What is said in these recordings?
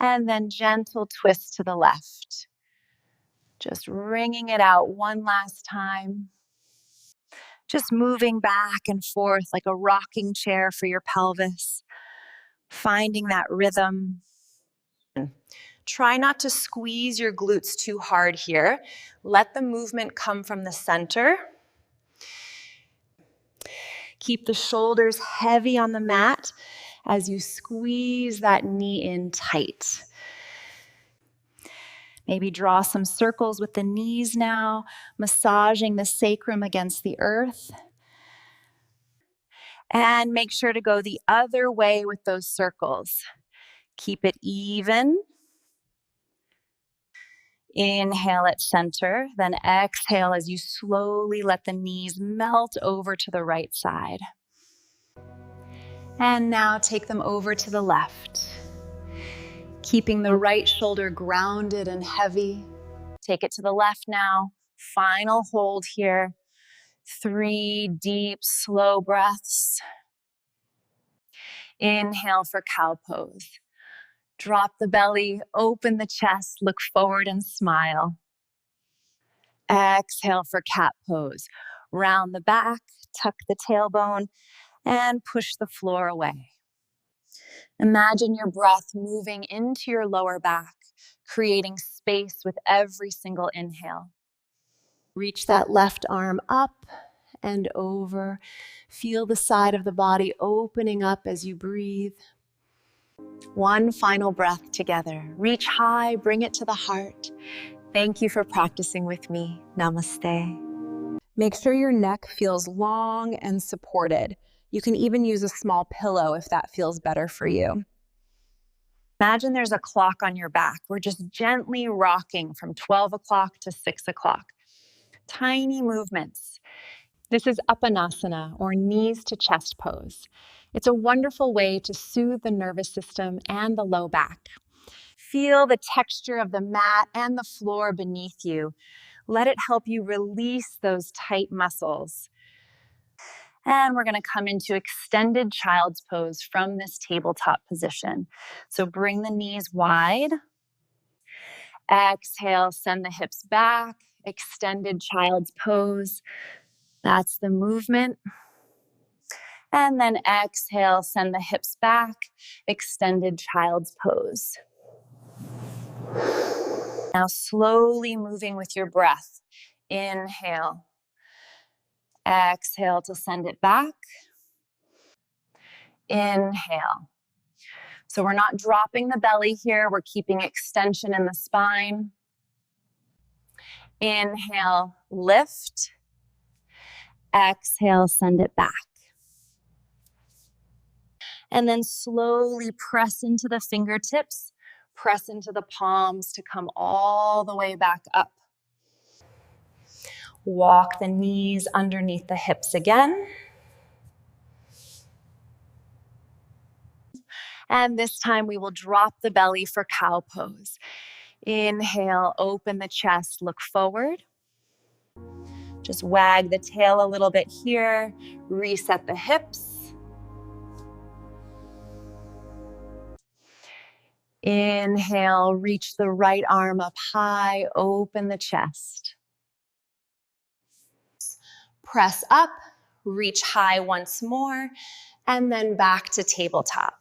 And then gentle twist to the left. Just wringing it out one last time. Just moving back and forth like a rocking chair for your pelvis. Finding that rhythm. Try not to squeeze your glutes too hard here. Let the movement come from the center. Keep the shoulders heavy on the mat as you squeeze that knee in tight. Maybe draw some circles with the knees now, massaging the sacrum against the earth. And make sure to go the other way with those circles. Keep it even. Inhale at center, then exhale as you slowly let the knees melt over to the right side. And now take them over to the left. Keeping the right shoulder grounded and heavy. Take it to the left now. Final hold here. 3 deep, slow breaths. Inhale for cow pose. Drop the belly, open the chest, look forward and smile. Exhale for cat pose. Round the back, tuck the tailbone, and push the floor away. Imagine your breath moving into your lower back, creating space with every single inhale. Reach that left arm up and over. Feel the side of the body opening up as you breathe. One final breath together. Reach high, bring it to the heart. Thank you for practicing with me. Namaste. Make sure your neck feels long and supported. You can even use a small pillow if that feels better for you. Imagine there's a clock on your back. We're just gently rocking from 12 o'clock to 6 o'clock. Tiny movements. This is Upanasana, or knees to chest pose. It's a wonderful way to soothe the nervous system and the low back. Feel the texture of the mat and the floor beneath you. Let it help you release those tight muscles. And we're going to come into extended child's pose from this tabletop position. So bring the knees wide. Exhale, send the hips back. Extended child's pose. That's the movement. And then exhale, send the hips back. Extended child's pose. Now slowly moving with your breath. Inhale. Exhale to send it back. Inhale. So we're not dropping the belly here. We're keeping extension in the spine. Inhale, lift. Exhale, send it back. And then slowly press into the fingertips, press into the palms to come all the way back up. Walk the knees underneath the hips again. And this time we will drop the belly for cow pose. Inhale, open the chest, look forward. Just wag the tail a little bit here, reset the hips. Inhale, reach the right arm up high, open the chest. Press up, reach high once more, and then back to tabletop.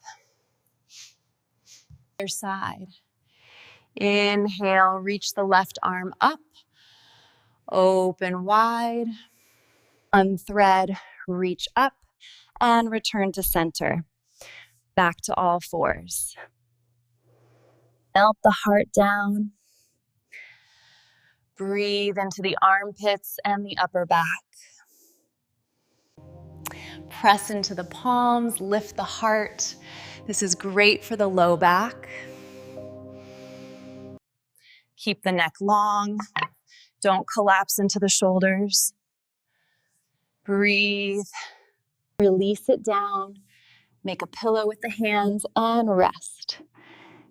Other side. Inhale, reach the left arm up, open wide, unthread, reach up, and return to center. Back to all fours. Melt the heart down. Breathe into the armpits and the upper back. Press into the palms, lift the heart. This is great for the low back. Keep the neck long. Don't collapse into the shoulders. Breathe. Release it down. Make a pillow with the hands and rest.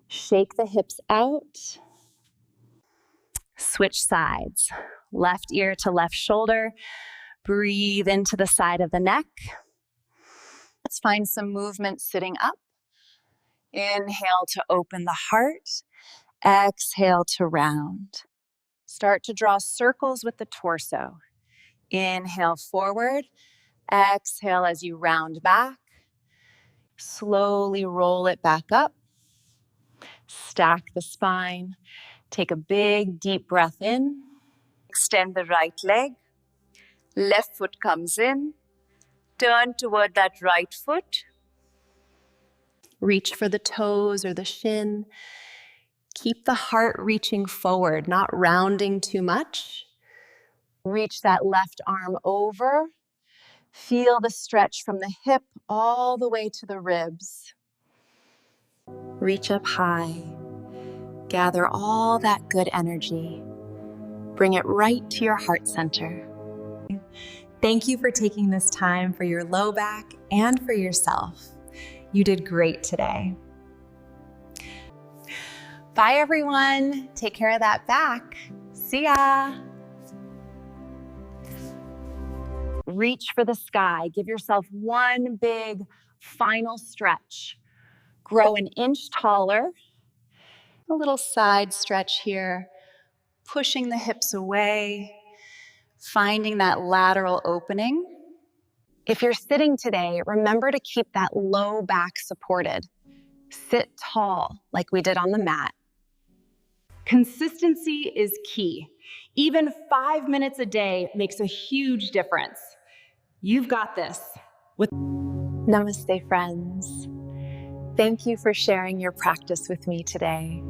Shake the hips out. Switch sides. Left ear to left shoulder. Breathe into the side of the neck. Let's find some movement sitting up. Inhale to open the heart. Exhale to round. Start to draw circles with the torso. Inhale forward. Exhale as you round back. Slowly roll it back up. Stack the spine. Take a big, deep breath in. Extend the right leg. Left foot comes in. Turn toward that right foot. Reach for the toes or the shin. Keep the heart reaching forward, not rounding too much. Reach that left arm over. Feel the stretch from the hip all the way to the ribs. Reach up high. Gather all that good energy. Bring it right to your heart center. Thank you for taking this time for your low back and for yourself. You did great today. Bye, everyone. Take care of that back. See ya. Reach for the sky. Give yourself one big final stretch. Grow an inch taller. A little side stretch here. Pushing the hips away. Finding that lateral opening. If you're sitting today, remember to keep that low back supported. Sit tall like we did on the mat. Consistency is key. Even 5 minutes a day makes a huge difference. You've got this. Namaste, friends. Thank you for sharing your practice with me today.